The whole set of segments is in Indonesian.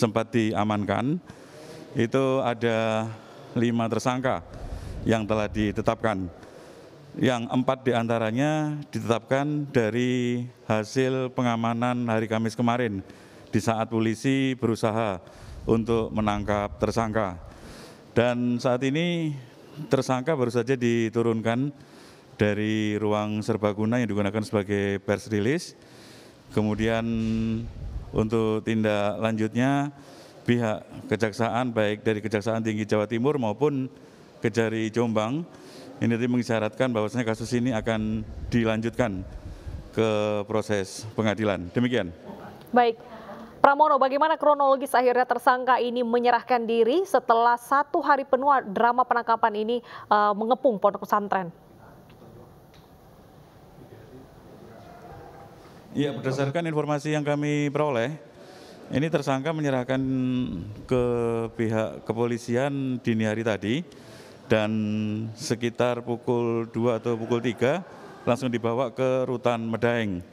sempat diamankan, itu ada 5 tersangka yang telah ditetapkan. Yang 4 diantaranya ditetapkan dari hasil pengamanan hari Kamis kemarin di saat polisi berusaha untuk menangkap tersangka. Dan saat ini tersangka baru saja diturunkan dari ruang serbaguna yang digunakan sebagai pers release. Kemudian untuk tindak lanjutnya pihak kejaksaan, baik dari Kejaksaan Tinggi Jawa Timur maupun Kejari Jombang, ini mengisyaratkan bahwasanya kasus ini akan dilanjutkan ke proses pengadilan. Demikian. Baik, Pramono, bagaimana kronologis akhirnya tersangka ini menyerahkan diri setelah 1 hari penuh drama penangkapan ini mengepung pondok pesantren? Ya, berdasarkan informasi yang kami peroleh, ini tersangka menyerahkan ke pihak kepolisian dini hari tadi, dan sekitar pukul 2 atau pukul 3 langsung dibawa ke Rutan Medaeng.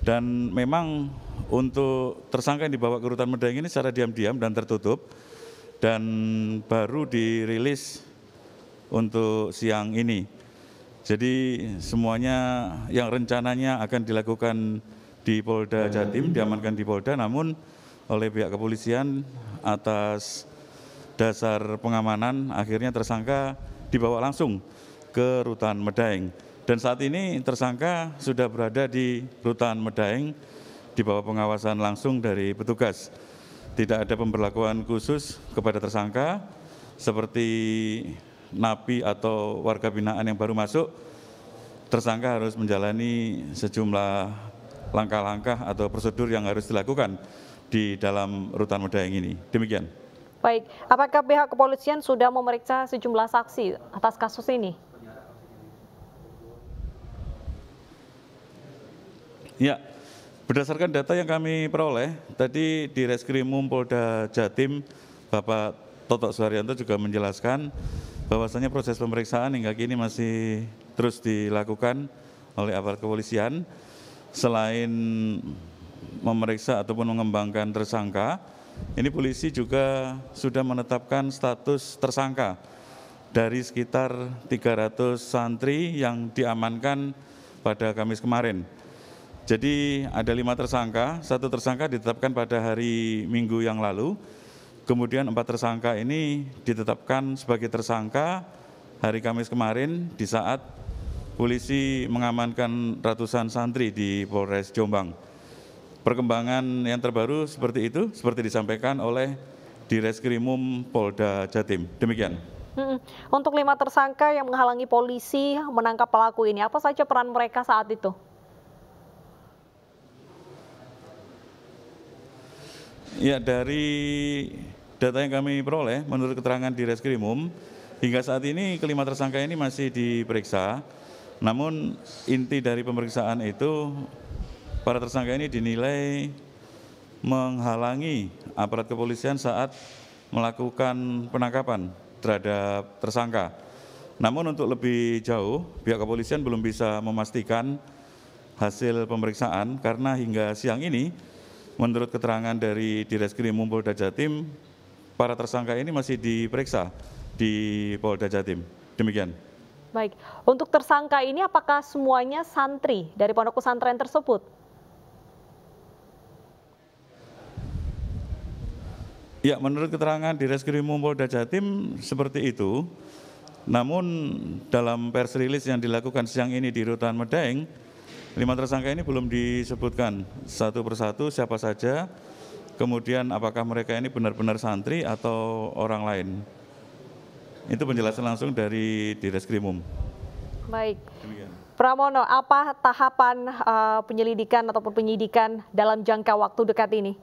Dan memang untuk tersangka yang dibawa ke Rutan Medaeng ini secara diam-diam dan tertutup, dan baru dirilis untuk siang ini. Jadi semuanya yang rencananya akan dilakukan di Polda Jatim, diamankan di Polda, namun oleh pihak kepolisian atas dasar pengamanan akhirnya tersangka dibawa langsung ke Rutan Medaeng. Dan saat ini tersangka sudah berada di Rutan Medaeng di bawah pengawasan langsung dari petugas. Tidak ada pemberlakuan khusus kepada tersangka seperti napi atau warga binaan yang baru masuk. Tersangka harus menjalani sejumlah langkah-langkah atau prosedur yang harus dilakukan di dalam Rutan Medaeng ini. Demikian. Baik, apakah pihak kepolisian sudah memeriksa sejumlah saksi atas kasus ini? Ya, berdasarkan data yang kami peroleh, tadi di Reskrimum Polda Jatim, Bapak Toto Suharyanto juga menjelaskan bahwasanya proses pemeriksaan hingga kini masih terus dilakukan oleh aparat kepolisian. Selain memeriksa ataupun mengembangkan tersangka, ini polisi juga sudah menetapkan status tersangka dari sekitar 300 santri yang diamankan pada Kamis kemarin. Jadi ada 5 tersangka, 1 tersangka ditetapkan pada hari Minggu yang lalu, kemudian 4 tersangka ini ditetapkan sebagai tersangka hari Kamis kemarin di saat polisi mengamankan ratusan santri di Polres Jombang. Perkembangan yang terbaru seperti itu, seperti disampaikan oleh Direskrimum Polda Jatim. Demikian. Untuk 5 tersangka yang menghalangi polisi menangkap pelaku ini, apa saja peran mereka saat itu? Ya, dari data yang kami peroleh, menurut keterangan Direskrimum, hingga saat ini kelima tersangka ini masih diperiksa. Namun inti dari pemeriksaan itu, para tersangka ini dinilai menghalangi aparat kepolisian saat melakukan penangkapan terhadap tersangka. Namun untuk lebih jauh, pihak kepolisian belum bisa memastikan hasil pemeriksaan karena hingga siang ini, menurut keterangan dari Direskrimum Polda Jatim, para tersangka ini masih diperiksa di Polda Jatim. Demikian. Baik, untuk tersangka ini apakah semuanya santri dari pondok pesantren tersebut? Ya, menurut keterangan Direskrimum Polda Jatim seperti itu. Namun dalam pers rilis yang dilakukan siang ini di Rutan Medaeng, 5 tersangka ini belum disebutkan satu persatu siapa saja, kemudian apakah mereka ini benar-benar santri atau orang lain. Itu penjelasan langsung dari Direskrimum. Baik. Pramono, apa tahapan penyelidikan ataupun penyidikan dalam jangka waktu dekat ini?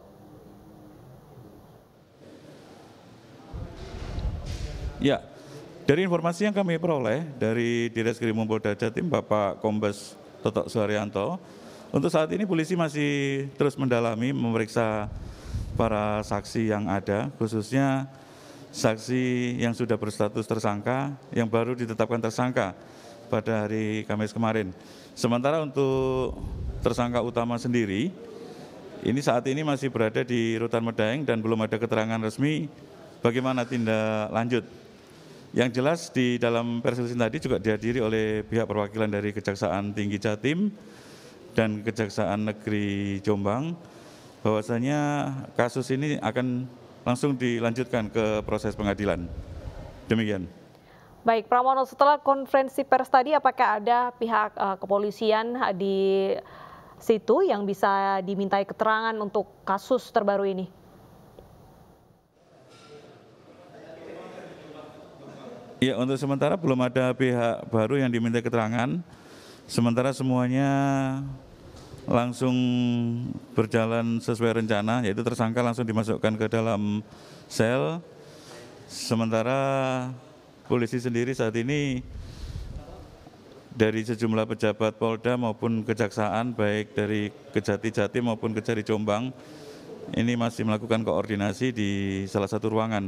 Ya, dari informasi yang kami peroleh dari Direskrimum Polda Jatim, Bapak Kombes Toto Suharyanto, untuk saat ini polisi masih terus mendalami, memeriksa para saksi yang ada, khususnya saksi yang sudah berstatus tersangka, yang baru ditetapkan tersangka pada hari Kamis kemarin. Sementara untuk tersangka utama sendiri, ini saat ini masih berada di Rutan Medaeng dan belum ada keterangan resmi bagaimana tindak lanjut. Yang jelas di dalam perselisihan tadi juga dihadiri oleh pihak perwakilan dari Kejaksaan Tinggi Jatim dan Kejaksaan Negeri Jombang, bahwasanya kasus ini akan langsung dilanjutkan ke proses pengadilan. Demikian. Baik, Pramono, setelah konferensi pers tadi, apakah ada pihak kepolisian di situ yang bisa dimintai keterangan untuk kasus terbaru ini? Ya, untuk sementara belum ada pihak baru yang diminta keterangan. Sementara semuanya langsung berjalan sesuai rencana, yaitu tersangka langsung dimasukkan ke dalam sel. Sementara polisi sendiri saat ini dari sejumlah pejabat Polda maupun Kejaksaan, baik dari Kejati Jatim maupun Kejari Jombang, ini masih melakukan koordinasi di salah satu ruangan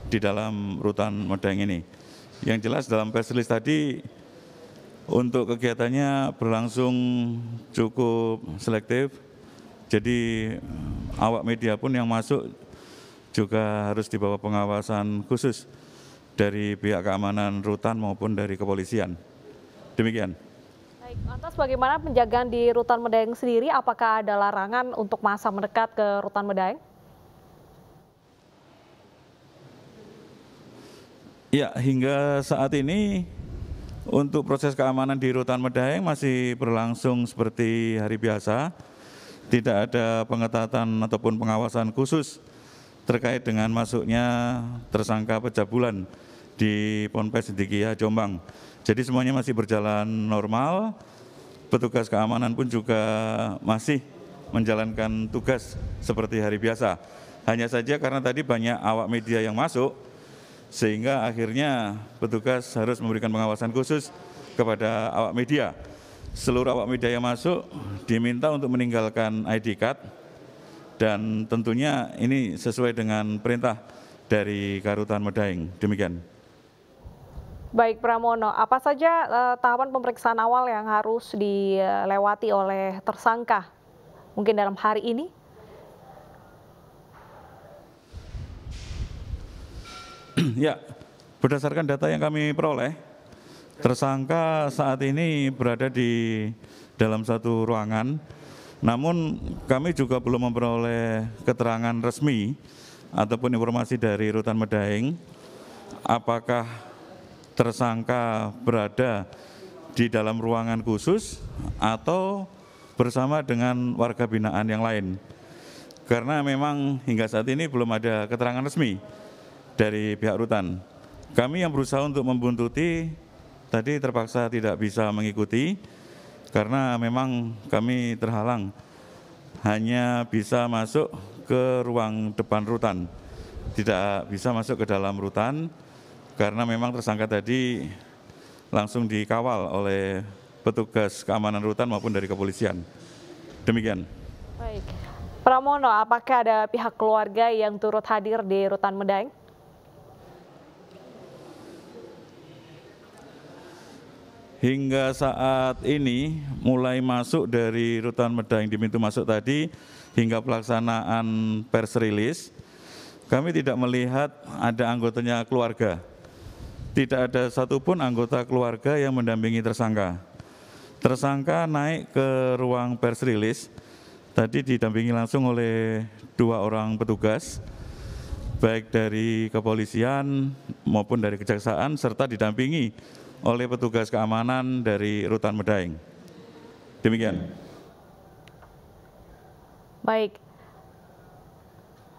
di dalam Rutan Medaeng ini. Yang jelas dalam press release tadi, untuk kegiatannya berlangsung cukup selektif, jadi awak media pun yang masuk juga harus di bawah pengawasan khusus dari pihak keamanan rutan maupun dari kepolisian. Demikian. Baik, lantas bagaimana penjagaan di Rutan Medaeng sendiri? Apakah ada larangan untuk masa mendekat ke Rutan Medaeng? Ya, hingga saat ini untuk proses keamanan di Rutan Medaeng masih berlangsung seperti hari biasa. Tidak ada pengetatan ataupun pengawasan khusus terkait dengan masuknya tersangka pencabulan di Ponpes Siddiqiyah Jombang. Jadi semuanya masih berjalan normal, petugas keamanan pun juga masih menjalankan tugas seperti hari biasa. Hanya saja karena tadi banyak awak media yang masuk, sehingga akhirnya petugas harus memberikan pengawasan khusus kepada awak media. Seluruh awak media yang masuk diminta untuk meninggalkan ID card, dan tentunya ini sesuai dengan perintah dari Karutan Medaeng. Demikian. Baik, Pramono, apa saja tahapan pemeriksaan awal yang harus dilewati oleh tersangka mungkin dalam hari ini? Ya, berdasarkan data yang kami peroleh, tersangka saat ini berada di dalam satu ruangan, namun kami juga belum memperoleh keterangan resmi ataupun informasi dari Rutan Medaeng apakah tersangka berada di dalam ruangan khusus atau bersama dengan warga binaan yang lain. Karena memang hingga saat ini belum ada keterangan resmi dari pihak rutan. Kami yang berusaha untuk membuntuti tadi terpaksa tidak bisa mengikuti karena memang kami terhalang, hanya bisa masuk ke ruang depan rutan, tidak bisa masuk ke dalam rutan karena memang tersangka tadi langsung dikawal oleh petugas keamanan rutan maupun dari kepolisian. Demikian. Baik, Pramono, apakah ada pihak keluarga yang turut hadir di Rutan Medaeng? Hingga saat ini mulai masuk dari Rutan Medaeng di pintu masuk tadi hingga pelaksanaan pers release, kami tidak melihat ada anggotanya keluarga. Tidak ada satupun anggota keluarga yang mendampingi tersangka. Tersangka naik ke ruang pers release, tadi didampingi langsung oleh 2 orang petugas, baik dari kepolisian maupun dari kejaksaan, serta didampingi oleh petugas keamanan dari Rutan Medaeng. Demikian. Baik.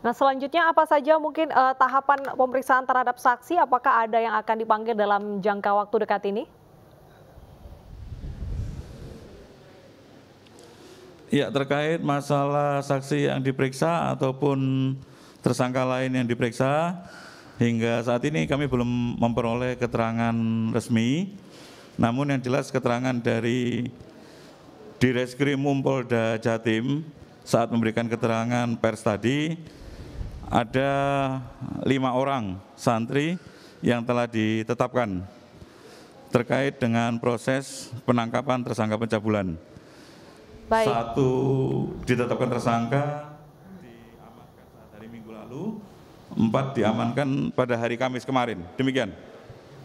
Nah, selanjutnya apa saja mungkin tahapan pemeriksaan terhadap saksi? Apakah ada yang akan dipanggil dalam jangka waktu dekat ini? Ya, terkait masalah saksi yang diperiksa ataupun tersangka lain yang diperiksa, hingga saat ini kami belum memperoleh keterangan resmi. Namun yang jelas keterangan dari Direskrim Polda Jatim saat memberikan keterangan pers tadi, ada 5 orang santri yang telah ditetapkan terkait dengan proses penangkapan tersangka pencabulan. Baik. 1 ditetapkan tersangka, diamankan saat hari Minggu lalu, 4 diamankan pada hari Kamis kemarin. Demikian.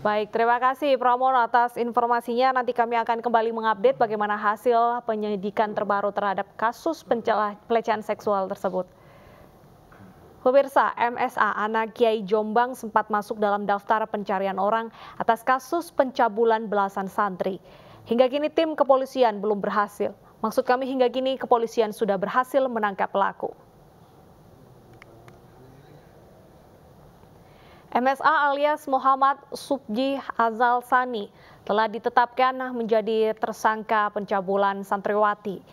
Baik, terima kasih Pramono atas informasinya. Nanti kami akan kembali mengupdate bagaimana hasil penyelidikan terbaru terhadap kasus pelecehan seksual tersebut. Pemirsa, MSA anak Kiai Jombang sempat masuk dalam daftar pencarian orang atas kasus pencabulan belasan santri. Hingga kini tim kepolisian belum berhasil. Maksud kami hingga kini kepolisian sudah berhasil menangkap pelaku. MSA alias Muhammad Subji Azal Sani telah ditetapkan menjadi tersangka pencabulan santriwati.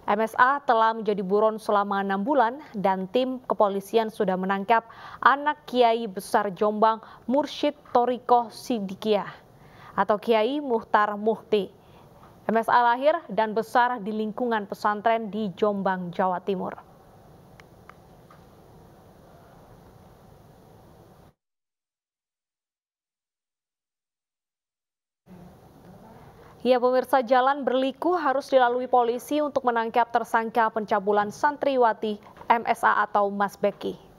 MSA telah menjadi buron selama 6 bulan dan tim kepolisian sudah menangkap anak Kiai Besar Jombang Mursyid Thoriqoh Sidikiyah atau Kiai Muhtar Muhti. MSA lahir dan besar di lingkungan pesantren di Jombang, Jawa Timur. Ya pemirsa, jalan berliku harus dilalui polisi untuk menangkap tersangka pencabulan santriwati MSA atau Mas Beki.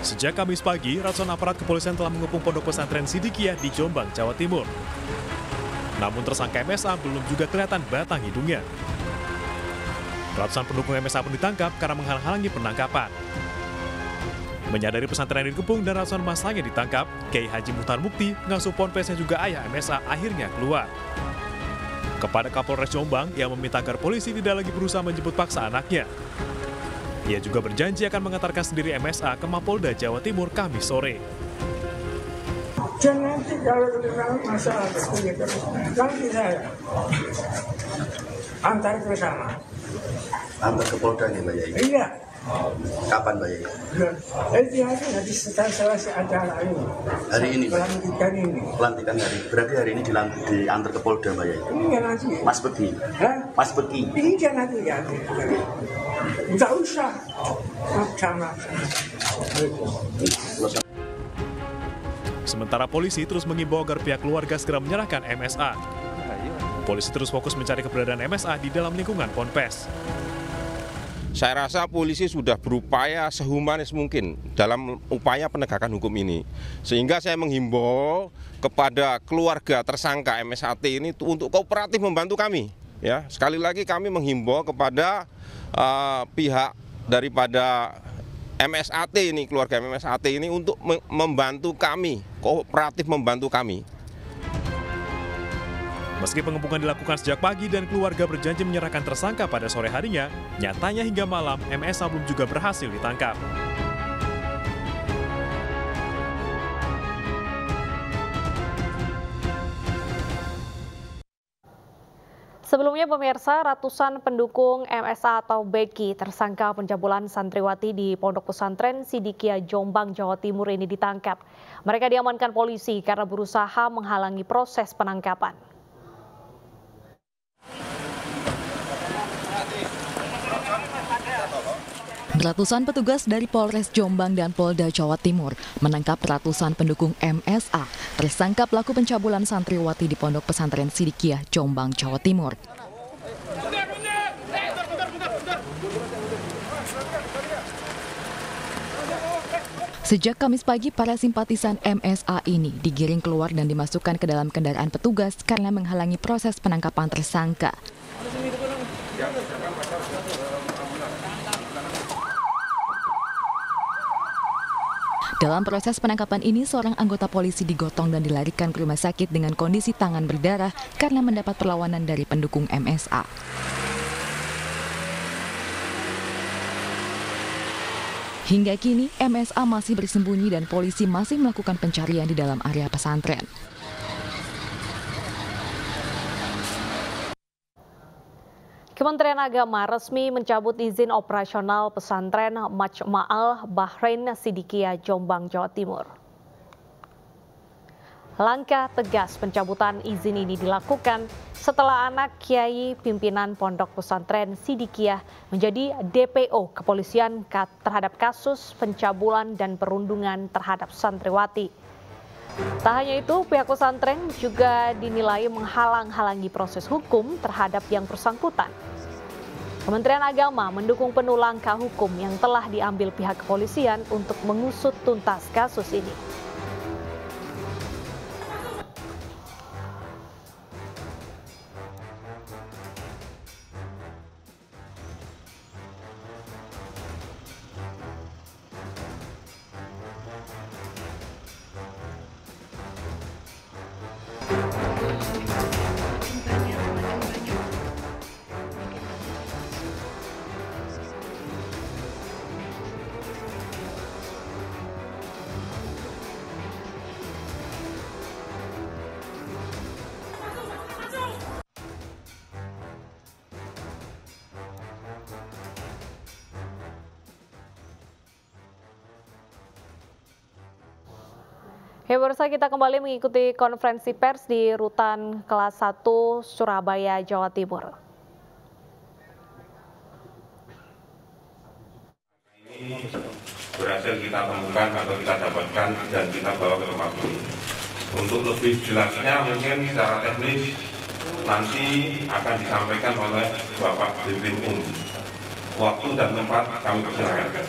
Sejak Kamis pagi, ratusan aparat kepolisian telah mengepung pondok pesantren Sidikiyah di Jombang, Jawa Timur. Namun tersangka MSA belum juga kelihatan batang hidungnya. Ratusan pendukung MSA pun ditangkap karena menghalang-halangi penangkapan. Menyadari pesantren dikepung dan ratusan masanya ditangkap, Kiai Haji Muhtar Mukti, pengasuh ponpes yang juga ayah MSA akhirnya keluar. Kepada Kapolres Jombang, ia meminta agar polisi tidak lagi berusaha menjemput paksa anaknya. Ia juga berjanji akan mengantarkan sendiri MSA ke Mapolda Jawa Timur Kamis sore. Dan nanti kalau masalah begitu, nanti saya antar ke sana. Antar ke Polda nih Mbak Yai? Iya. Kapan Mbak Yai? Nanti setelah selesai acara ini. Hari ini Mbak? Pelantikan ini. Pelantikan hari. Berarti hari ini diantar ke Polda Mbak Yai? Iya nanti. Mas Beki? Hah? Mas Beki? Iya nanti ya. Nggak usah. Sama. Sementara polisi terus mengimbau agar pihak keluarga segera menyerahkan MSA. Polisi terus fokus mencari keberadaan MSA di dalam lingkungan ponpes. Saya rasa polisi sudah berupaya sehumanis mungkin dalam upaya penegakan hukum ini. Sehingga saya menghimbau kepada keluarga tersangka MSAT ini untuk kooperatif membantu kami. Ya, sekali lagi kami menghimbau kepada pihak daripada MSAT ini, keluarga MSAT ini untuk membantu kami, kooperatif membantu kami. Meski pengepungan dilakukan sejak pagi dan keluarga berjanji menyerahkan tersangka pada sore harinya, nyatanya hingga malam MSA belum juga berhasil ditangkap. Sebelumnya pemirsa, ratusan pendukung MSA atau Beki tersangka pencabulan santriwati di Pondok Pesantren Sidikiyah Jombang, Jawa Timur ini ditangkap. Mereka diamankan polisi karena berusaha menghalangi proses penangkapan. Ratusan petugas dari Polres Jombang dan Polda Jawa Timur menangkap ratusan pendukung MSA tersangka pelaku pencabulan santriwati di Pondok Pesantren Sidikiyah Jombang, Jawa Timur. Sejak Kamis pagi, para simpatisan MSA ini digiring keluar dan dimasukkan ke dalam kendaraan petugas karena menghalangi proses penangkapan tersangka. Dalam proses penangkapan ini, seorang anggota polisi digotong dan dilarikan ke rumah sakit dengan kondisi tangan berdarah karena mendapat perlawanan dari pendukung MSA. Hingga kini, MSA masih bersembunyi dan polisi masih melakukan pencarian di dalam area pesantren. Kementerian Agama resmi mencabut izin operasional pesantren Majma'al Bahrain Sidikiyah Jombang, Jawa Timur. Langkah tegas pencabutan izin ini dilakukan setelah anak kiai pimpinan Pondok Pesantren Sidikiyah menjadi DPO kepolisian terhadap kasus pencabulan dan perundungan terhadap santriwati. Tak hanya itu, pihak pesantren juga dinilai menghalang-halangi proses hukum terhadap yang bersangkutan. Kementerian Agama mendukung penuh langkah hukum yang telah diambil pihak kepolisian untuk mengusut tuntas kasus ini. Ya, pemirsa, kita kembali mengikuti konferensi pers di Rutan Kelas 1 Surabaya, Jawa Timur. Ini berhasil kita temukan atau kita dapatkan dan kita bawa ke rumah polisi. Untuk lebih jelasnya mungkin secara teknis nanti akan disampaikan oleh Bapak Dirjen Waktu dan tempat kami persilakan.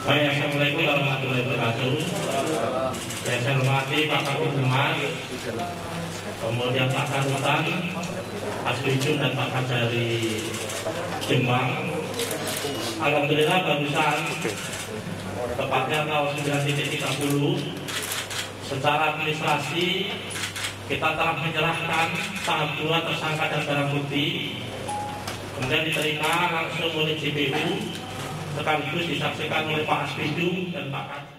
Assalamualaikum warahmatullahi wabarakatuh. Yang saya hormati Pak Kabid Humas, kemudian Pak Karutan, Asbijun dan Pak Kajari Jombang. Alhamdulillah barusan tepatnya tahun 9.30 secara administrasi kita telah menyerahkan tahap 2 tersangka dan barang bukti, kemudian diterima langsung oleh JPU sekaligus disaksikan oleh Pak Asbijun dan Pak Kajari.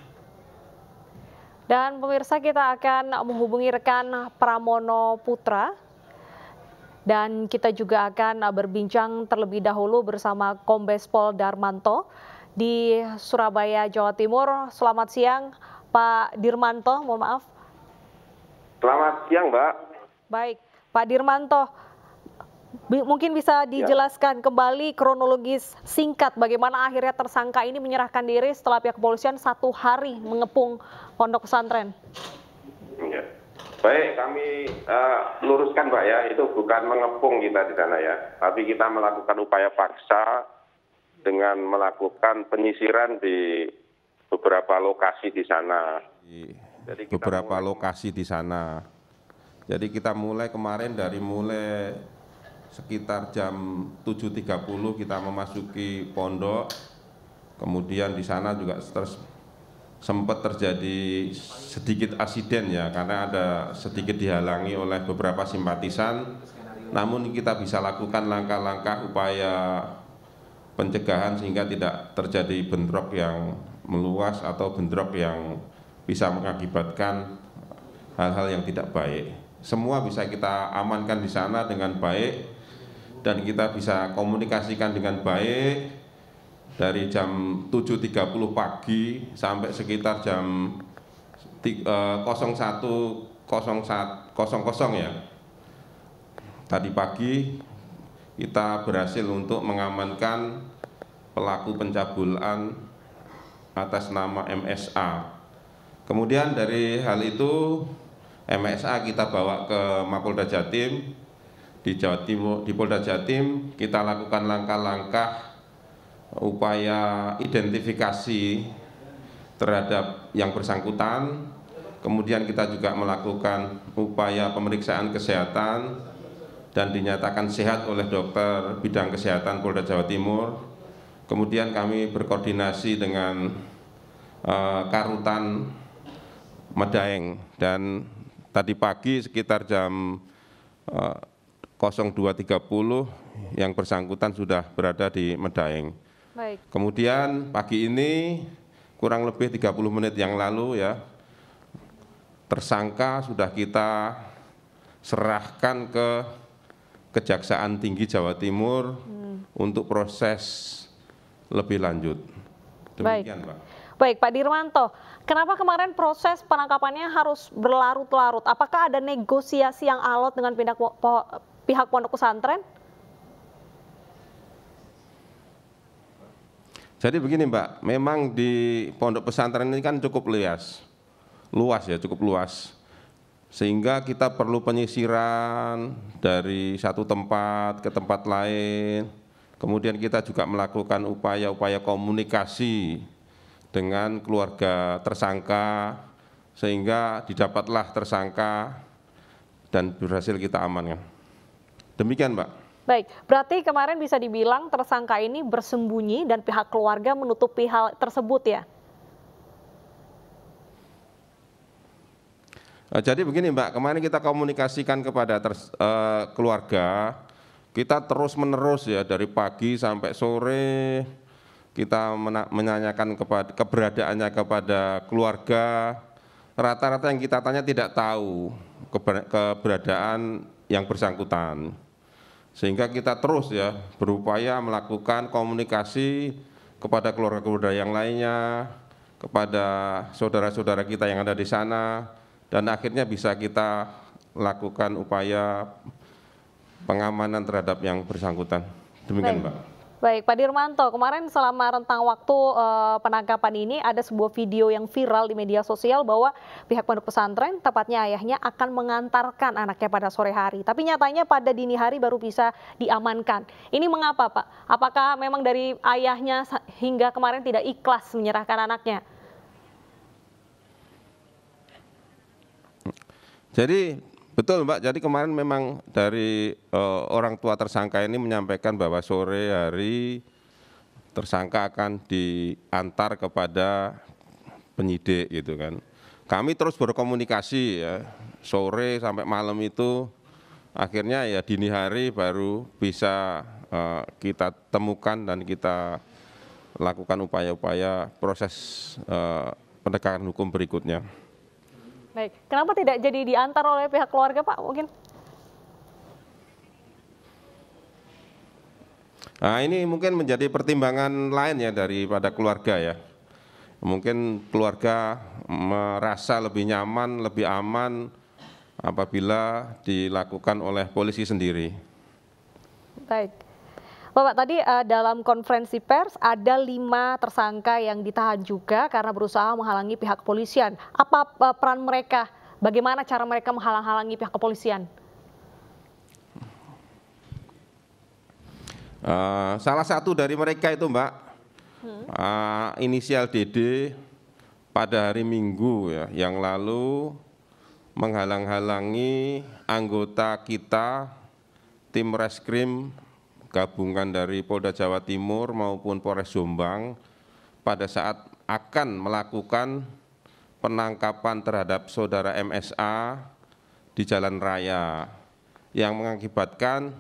Dan pemirsa, kita akan menghubungi rekan Pramono Putra dan kita juga akan berbincang terlebih dahulu bersama Kombes Pol Darmanto di Surabaya, Jawa Timur. Selamat siang, Pak Dirmanto, mohon maaf. Selamat siang, Mbak. Baik, Pak Dirmanto, mungkin bisa dijelaskan kembali kronologis singkat bagaimana akhirnya tersangka ini menyerahkan diri setelah pihak kepolisian 1 hari mengepung pondok pesantren. Ya. Baik, kami luruskan, Mbak, ya, itu bukan mengepung kita di sana ya, tapi kita melakukan upaya paksa dengan melakukan penyisiran di beberapa lokasi di sana. Jadi beberapa lokasi di sana. Jadi kita mulai kemarin dari sekitar jam 7.30 kita memasuki pondok, kemudian di sana juga sempat terjadi sedikit asiden ya, karena ada sedikit dihalangi oleh beberapa simpatisan, namun kita bisa lakukan langkah-langkah upaya pencegahan sehingga tidak terjadi bentrok yang meluas atau bentrok yang bisa mengakibatkan hal-hal yang tidak baik. Semua bisa kita amankan di sana dengan baik, dan kita bisa komunikasikan dengan baik dari jam 7.30 pagi sampai sekitar jam 01.00 ya. Tadi pagi kita berhasil untuk mengamankan pelaku pencabulan atas nama MSA. Kemudian dari hal itu MSA kita bawa ke Mapolda Jatim. Di Jawa Timur, di Polda Jatim kita lakukan langkah-langkah upaya identifikasi terhadap yang bersangkutan. Kemudian kita juga melakukan upaya pemeriksaan kesehatan dan dinyatakan sehat oleh dokter bidang kesehatan Polda Jawa Timur. Kemudian kami berkoordinasi dengan Karutan Medaeng, dan tadi pagi sekitar jam 02.30 yang bersangkutan sudah berada di Medaeng. Baik. Kemudian pagi ini kurang lebih 30 menit yang lalu ya, tersangka sudah kita serahkan ke Kejaksaan Tinggi Jawa Timur untuk proses lebih lanjut. Demikian, Pak. Baik, Pak Dirmanto, kenapa kemarin proses penangkapannya harus berlarut-larut? Apakah ada negosiasi yang alot dengan pihak pondok pesantren? Jadi begini Mbak, memang di pondok pesantren ini kan cukup luas ya, cukup luas. Sehingga kita perlu penyisiran dari satu tempat ke tempat lain. Kemudian kita juga melakukan upaya-upaya komunikasi dengan keluarga tersangka, sehingga didapatlah tersangka dan berhasil kita amankan. Demikian Mbak. Baik, berarti kemarin bisa dibilang tersangka ini bersembunyi dan pihak keluarga menutupi hal tersebut ya? Jadi begini Mbak, kemarin kita komunikasikan kepada keluarga, kita terus-menerus ya dari pagi sampai sore, kita menanyakan keberadaannya kepada keluarga. Rata-rata yang kita tanya tidak tahu keberadaan yang bersangkutan. Sehingga kita terus ya berupaya melakukan komunikasi kepada keluarga-keluarga yang lainnya, kepada saudara-saudara kita yang ada di sana, dan akhirnya bisa kita lakukan upaya pengamanan terhadap yang bersangkutan. Demikian Mbak. Baik, Pak Dirmanto, kemarin selama rentang waktu penangkapan ini ada sebuah video yang viral di media sosial bahwa pihak pondok pesantren, tepatnya ayahnya, akan mengantarkan anaknya pada sore hari. Tapi nyatanya pada dini hari baru bisa diamankan. Ini mengapa Pak? Apakah memang dari ayahnya hingga kemarin tidak ikhlas menyerahkan anaknya? Jadi betul Mbak, jadi kemarin memang dari orang tua tersangka ini menyampaikan bahwa sore hari tersangka akan diantar kepada penyidik gitu kan. Kami terus berkomunikasi ya, sore sampai malam itu, akhirnya ya dini hari baru bisa kita temukan dan kita lakukan upaya-upaya proses penegakan hukum berikutnya. Baik, kenapa tidak jadi diantar oleh pihak keluarga Pak mungkin? Nah ini mungkin menjadi pertimbangan lain ya daripada keluarga ya. Mungkin keluarga merasa lebih nyaman, lebih aman apabila dilakukan oleh polisi sendiri. Baik. Bapak, tadi dalam konferensi pers ada 5 tersangka yang ditahan juga karena berusaha menghalangi pihak kepolisian. Apa peran mereka? Bagaimana cara mereka menghalang-halangi pihak kepolisian? Salah satu dari mereka itu Mbak, inisial DD, pada hari Minggu ya, yang lalu menghalang-halangi anggota kita, tim reskrim gabungan dari Polda Jawa Timur maupun Polres Jombang pada saat akan melakukan penangkapan terhadap saudara MSA di jalan raya yang mengakibatkan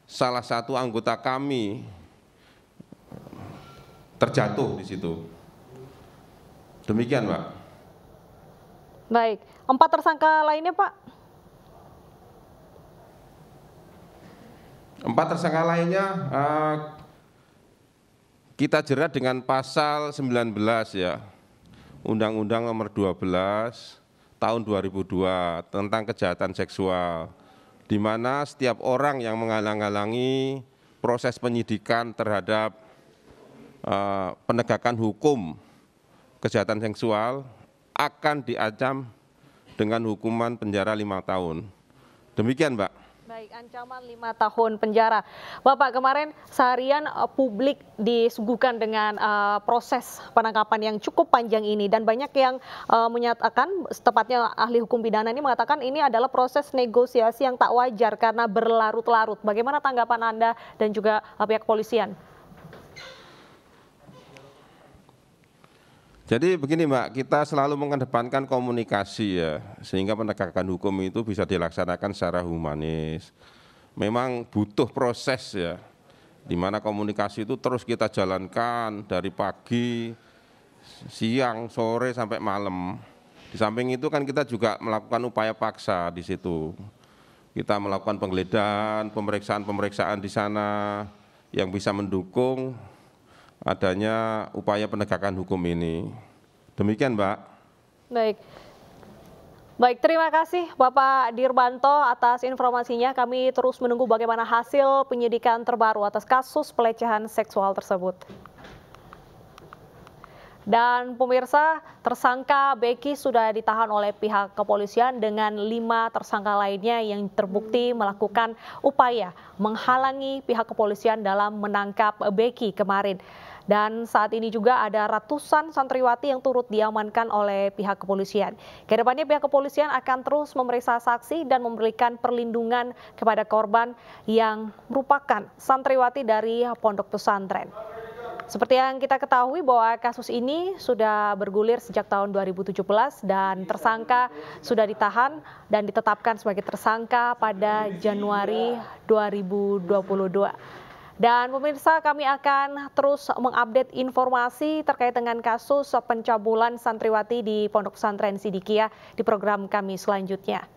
salah satu anggota kami terjatuh di situ. Demikian, Pak. Baik, 4 tersangka lainnya, Pak? 4 tersangka lainnya kita jerat dengan pasal 19 ya, Undang-Undang Nomor 12 Tahun 2002 tentang kejahatan seksual, di mana setiap orang yang menghalang-halangi proses penyidikan terhadap penegakan hukum kejahatan seksual akan diancam dengan hukuman penjara 5 tahun. Demikian, Mbak. Baik, ancaman 5 tahun penjara. Bapak, kemarin seharian publik disuguhkan dengan proses penangkapan yang cukup panjang ini, dan banyak yang menyatakan, tepatnya ahli hukum pidana ini mengatakan ini adalah proses negosiasi yang tak wajar karena berlarut-larut. Bagaimana tanggapan Anda dan juga pihak kepolisian? Jadi begini Mbak, kita selalu mengedepankan komunikasi ya, sehingga penegakan hukum itu bisa dilaksanakan secara humanis. Memang butuh proses ya, di mana komunikasi itu terus kita jalankan dari pagi, siang, sore sampai malam. Di samping itu kan kita juga melakukan upaya paksa di situ. Kita melakukan penggeledahan, pemeriksaan-pemeriksaan di sana yang bisa mendukung adanya upaya penegakan hukum ini. Demikian, Mbak. Baik. Baik, terima kasih Bapak Dirmanto atas informasinya. Kami terus menunggu bagaimana hasil penyidikan terbaru atas kasus pelecehan seksual tersebut. Dan pemirsa, tersangka Beki sudah ditahan oleh pihak kepolisian dengan 5 tersangka lainnya yang terbukti melakukan upaya menghalangi pihak kepolisian dalam menangkap Beki kemarin. Dan saat ini juga ada ratusan santriwati yang turut diamankan oleh pihak kepolisian. Kedepannya pihak kepolisian akan terus memeriksa saksi dan memberikan perlindungan kepada korban yang merupakan santriwati dari pondok pesantren. Seperti yang kita ketahui bahwa kasus ini sudah bergulir sejak tahun 2017 dan tersangka sudah ditahan dan ditetapkan sebagai tersangka pada Januari 2022. Dan pemirsa, kami akan terus mengupdate informasi terkait dengan kasus pencabulan santriwati di Pondok Pesantren Sidikiyah di program kami selanjutnya.